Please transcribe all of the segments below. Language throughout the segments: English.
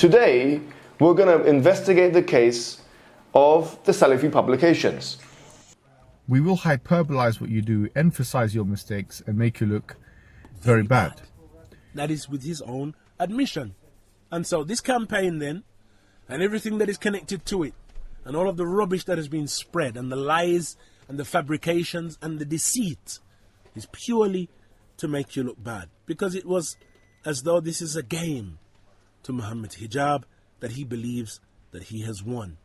Today, we're going to investigate the case of the Salafi publications. We will hyperbolize what you do, emphasize your mistakes, and make you look very bad. That is with his own admission. And so this campaign then, and everything that is connected to it, and all of the rubbish that has been spread, and the lies, and the fabrications, and the deceit, is purely to make you look bad. Because it was as though this is a game to Mohammed Hijab, that he believes that he has won.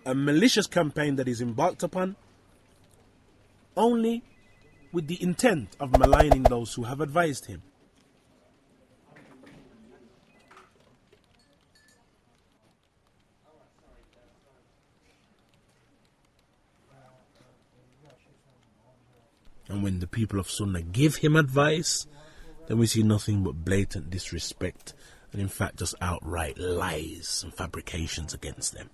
A malicious campaign that is embarked upon only with the intent of maligning those who have advised him. And when the people of Sunnah give him advice, then we see nothing but blatant disrespect and in fact just outright lies and fabrications against them.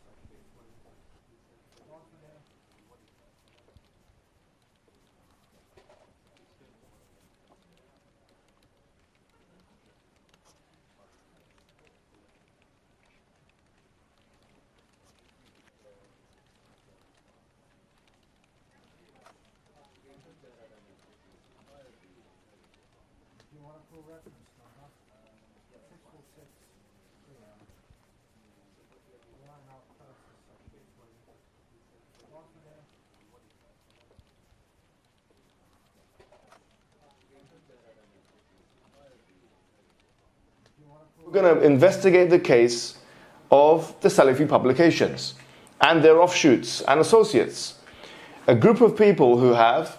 We're going to investigate the case of the Salafi publications and their offshoots and associates. A group of people who have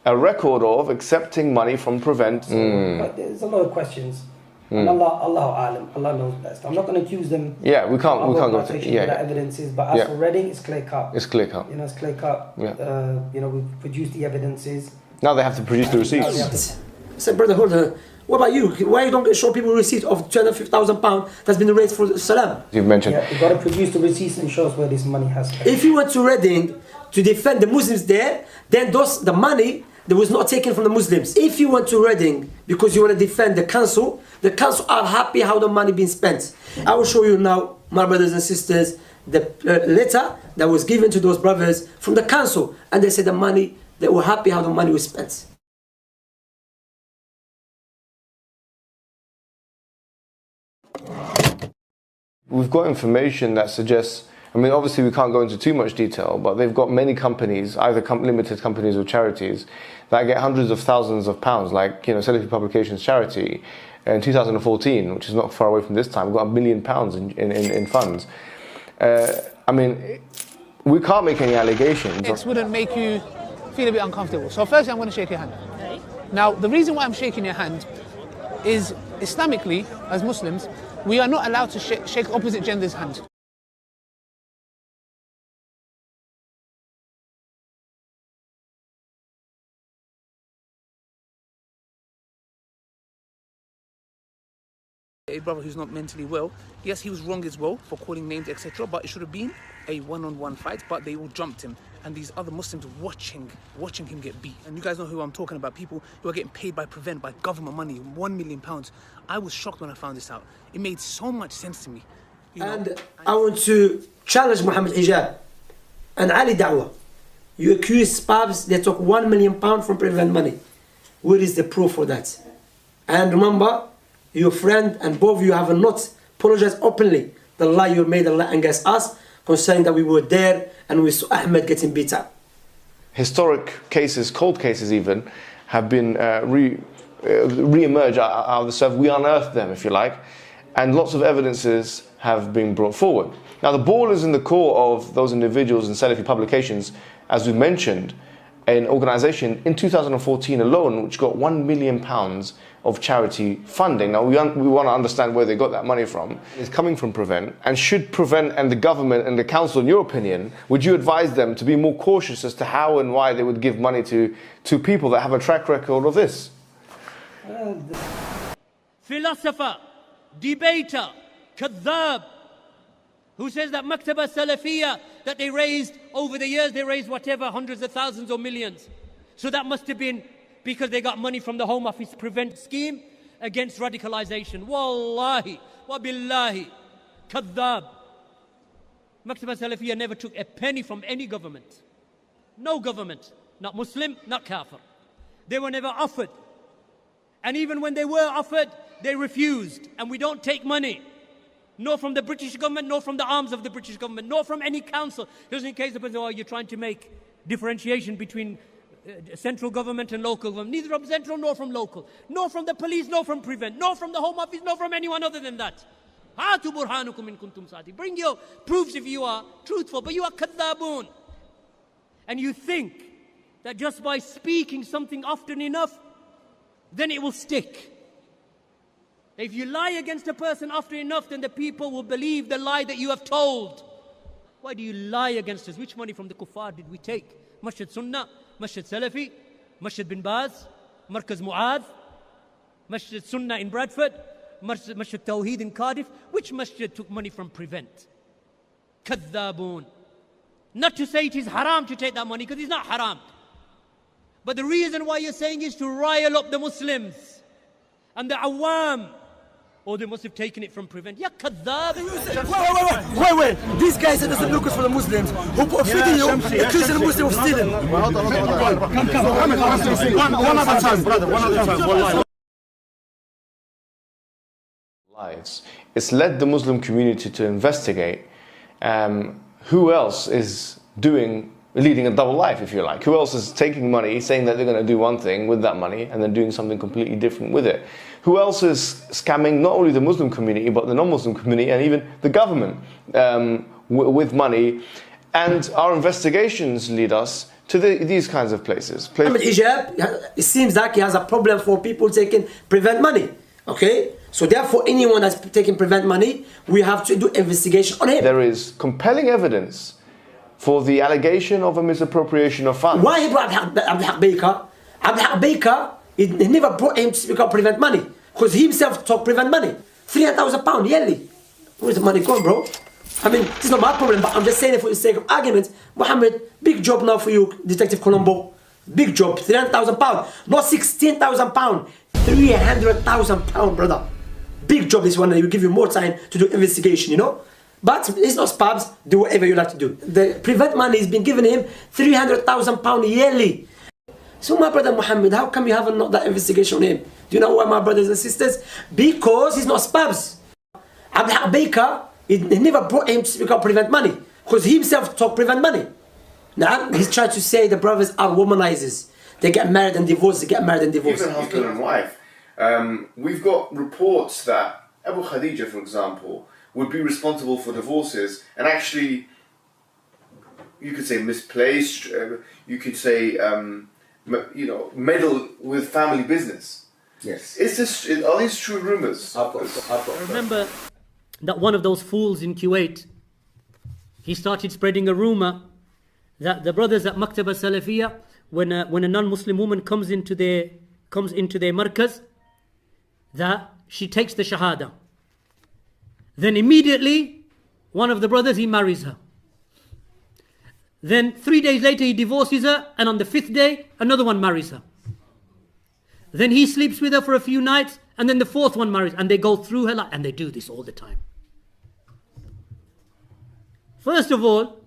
a record of accepting money from Prevent. But there's a lot of questions. And Allah knows best. I'm not going to accuse them. Yeah, we can't go to evidences, but as for Reading, it's clear cut. It's clear cut. You know, it's clear cut. Yeah. We've produced the evidences. Now they have to produce the receipts. I said, brother, hold on. What about you? Why you don't show people a receipt of £250,000 that's been raised for Salam? You've mentioned. Yeah, you've got to produce the receipts and show us where this money has come. If you went to Reading to defend the Muslims there, then the money that was not taken from the Muslims. If you went to Reading because you want to defend the council are happy how the money being spent. I will show you now, my brothers and sisters, the letter that was given to those brothers from the council, and they said they were happy how the money was spent. We've got information that suggests, obviously we can't go into too much detail, but they've got many companies, either limited companies or charities, that get hundreds of thousands of pounds, like, Salafi Publications charity in 2014, which is not far away from this time, got £1 million in funds. We can't make any allegations. It wouldn't make you feel a bit uncomfortable. So firstly, I'm going to shake your hand. Okay. Now, the reason why I'm shaking your hand is Islamically, as Muslims, we are not allowed to shake opposite gender's hand. A brother who's not mentally well, yes, he was wrong as well for calling names, etc., but it should have been a one-on-one fight, but they all jumped him, and these other Muslims watching him get beat. And you guys know who I'm talking about, people who are getting paid by Prevent, by government money, £1 million. I was shocked when I found this out. It made so much sense to me. And I want to challenge Mohammed Hijab and Ali Dawah. You accuse SPUBS, they took £1 million from Prevent money. Where is the proof for that? And remember, your friend and both of you have not apologized openly the lie you made, Allah against us, concerning that we were there and we saw Ahmed getting beat up. Historic cases, cold cases even, have been re-emerged out of the surf. We unearthed them, if you like, and lots of evidences have been brought forward. Now the ball is in the court of those individuals in Salafi Publications, as we mentioned, an organisation in 2014 alone which got £1 million of charity funding. Now we want to understand where they got that money from. It's coming from Prevent, and should Prevent and the government and the council, in your opinion, would you advise them to be more cautious as to how and why they would give money to people that have a track record of this? Philosopher, debater, kadhab, who says that Maktaba Salafiyya that they raised over the years, they raised whatever, hundreds of thousands or millions. So that must have been because they got money from the Home Office Prevent scheme against radicalization. Wallahi, wa billahi, kadhab. Maktaba Salafiyya never took a penny from any government. No government, not Muslim, not Kafir. They were never offered. And even when they were offered, they refused. And we don't take money, nor from the British government, nor from the arms of the British government, nor from any council. Just in case the person, oh, you're trying to make differentiation between central government and local government. Neither from central nor from local, nor from the police, nor from Prevent, nor from the Home Office, nor from anyone other than that. Hatu burhanukum in kuntum sadiqin. Bring your proofs if you are truthful, but you are kadhabun. And you think that just by speaking something often enough, then it will stick. If you lie against a person often enough, then the people will believe the lie that you have told. Why do you lie against us? Which money from the kuffar did we take? Masjid Sunnah, Masjid Salafi, Masjid bin Baz, Markaz Mu'adh, Masjid Sunnah in Bradford, Masjid Tawheed in Cardiff. Which masjid took money from Prevent? Kadhabun. Not to say it is haram to take that money, because it's not haram. But the reason why you're saying is to rile up the Muslims and the awam. Or they must have taken it from Prevent. Ya kadhab. Wait. This guy said doesn't look for the Muslims who put a video accusing the Muslim of stealing. One at a time, brother. One at a time. Lives. It's led the Muslim community to investigate who else is leading a double life, if you like. Who else is taking money, saying that they're going to do one thing with that money and then doing something completely different with it? Who else is scamming not only the Muslim community but the non-Muslim community and even the government with money? And our investigations lead us to these kinds of places. Mohammed Hijab, it seems like he has a problem for people taking Prevent money. Okay? So therefore, anyone that's taking Prevent money, we have to do investigation on him. There is compelling evidence for the allegation of a misappropriation of funds. Why he brought Abdul Baker? Abdul Baker, he never brought him to speak about Prevent money. Because he himself took Prevent money. £300,000 yearly. Where's the money gone, bro? I mean, it's not my problem, but I'm just saying it for the sake of argument. Mohammed, big job now for you, Detective Colombo. Big job, £300,000. Not £16,000. £300,000, brother. Big job this one, and it will give you more time to do investigation, you know? But it's not SPUBS, do whatever you like to do. The Prevent money has been giving him £300,000 yearly. So my brother Mohammed, how come you haven't not that investigation on him? Do you know why, my brothers and sisters? Because he's not SPUBS. Abdul Baker, he never brought him to speak about Prevent money. Because he himself took Prevent money. Now, he's trying to say the brothers are womanizers. They get married and divorce, they get married and divorce. Even husband and wife. We've got reports that Abu Khadija, for example, would be responsible for divorces and actually, you could say misplaced, you could say, meddle with family business. Yes. Are these true rumors? I remember that one of those fools in Kuwait, he started spreading a rumor that the brothers at Maktaba Salafiyya, when a non-Muslim woman comes into their markaz, that she takes the shahada. Then immediately, one of the brothers, he marries her. Then 3 days later, he divorces her, and on the 5th day, another one marries her. Then he sleeps with her for a few nights, and then the 4th one marries, and they go through her life, and they do this all the time. First of all,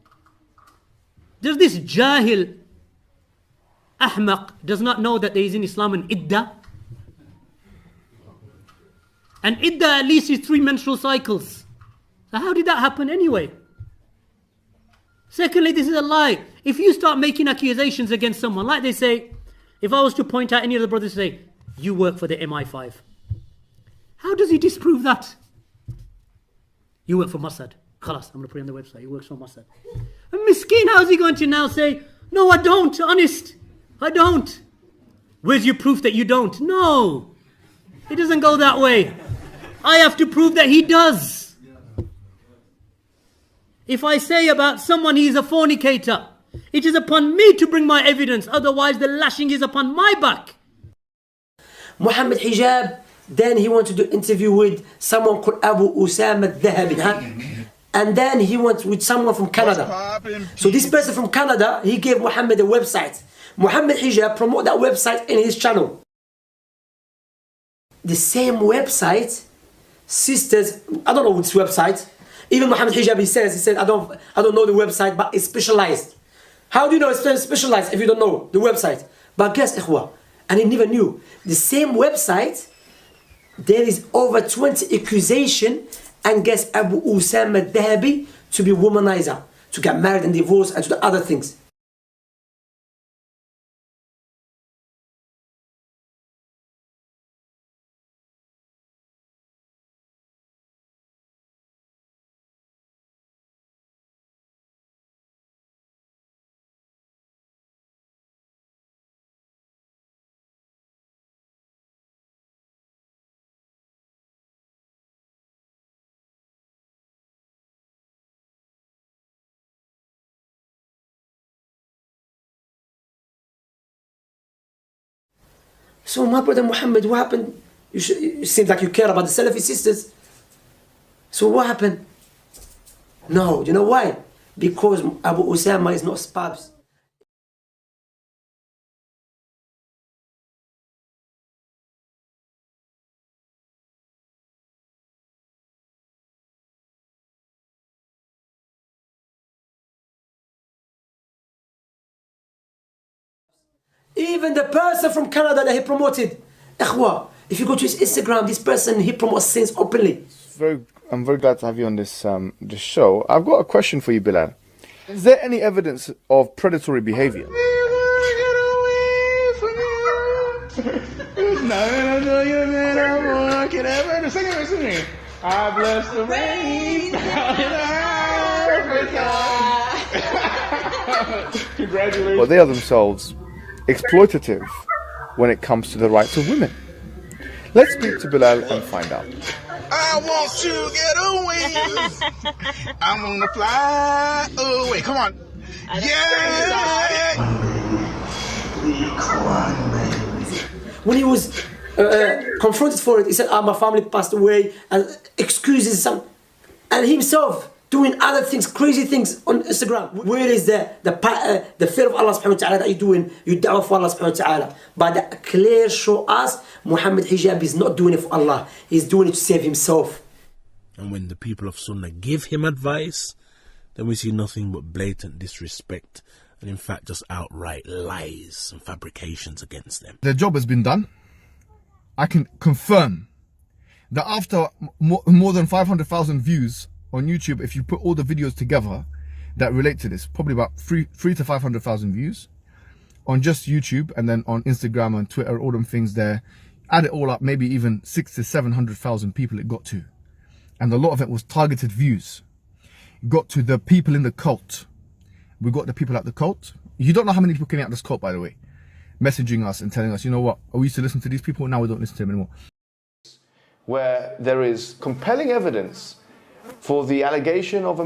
does this jahil, ahmaq, does not know that there is in Islam an iddah? And iddah at least is 3 menstrual cycles. So how did that happen anyway? Secondly, this is a lie. If you start making accusations against someone, like they say, if I was to point out any of the brothers say, you work for the MI5. How does he disprove that? You work for Mossad. Khalas, I'm going to put it on the website. He works for Mossad. And Miskeen, how is he going to now say, no, I don't, honest. I don't. Where's your proof that you don't? No. It doesn't go that way. I have to prove that he does. If I say about someone he is a fornicator, it is upon me to bring my evidence. Otherwise, the lashing is upon my back. Mohammed Hijab, then he wanted to do interview with someone called Abu Usama al-Dhahabi. And then he went with someone from Canada. So this person from Canada, he gave Mohammed a website. Mohammed Hijab promote that website in his channel. The same website, sisters, I don't know which website. Even Mohammed Hijab, he said, I don't know the website, but it's specialized. How do you know it's specialized if you don't know the website? But guess, ikhwa, and he never knew. The same website, there is over 20 accusations against Abu Usama al-Dhahabi to be womanizer, to get married and divorced and to do other things. So my brother Muhammad, what happened? It seems like you care about the Salafi sisters. So what happened? No, you know why? Because Abu Usama is not SPUBS. Even the person from Canada that he promoted, ikhwa, if you go to his Instagram, this person, he promotes sins openly. I'm very glad to have you on this show. I've got a question for you, Bilal. Is there any evidence of predatory behavior? I bless the rain down in Africa. Congratulations. Well, they are themselves exploitative when it comes to the rights of women. Let's speak to Bilal and find out. I want to get away. I'm gonna fly away. Come on. Yeah. When he was confronted for it, he said, my family passed away, and excuses some, and himself doing other things, crazy things on Instagram. Where is the fear of Allah subhanahu wa ta'ala that you're doing? You da'wah for Allah subhanahu wa ta'ala. But the clear show us Mohammed Hijab is not doing it for Allah. He's doing it to save himself. And when the people of Sunnah give him advice, then we see nothing but blatant disrespect and in fact just outright lies and fabrications against them. Their job has been done. I can confirm that after more than 500,000 views on YouTube, if you put all the videos together that relate to this, probably about 300 to 500,000 views on just YouTube, and then on Instagram and Twitter, all them things there, add it all up, maybe even 600 to 700,000 people it got to. And a lot of it was targeted views. It got to the people in the cult. We got the people at the cult. You don't know how many people came out of this cult, by the way, messaging us and telling us, you know what, we used to listen to these people, now we don't listen to them anymore. Where there is compelling evidence for the allegation of a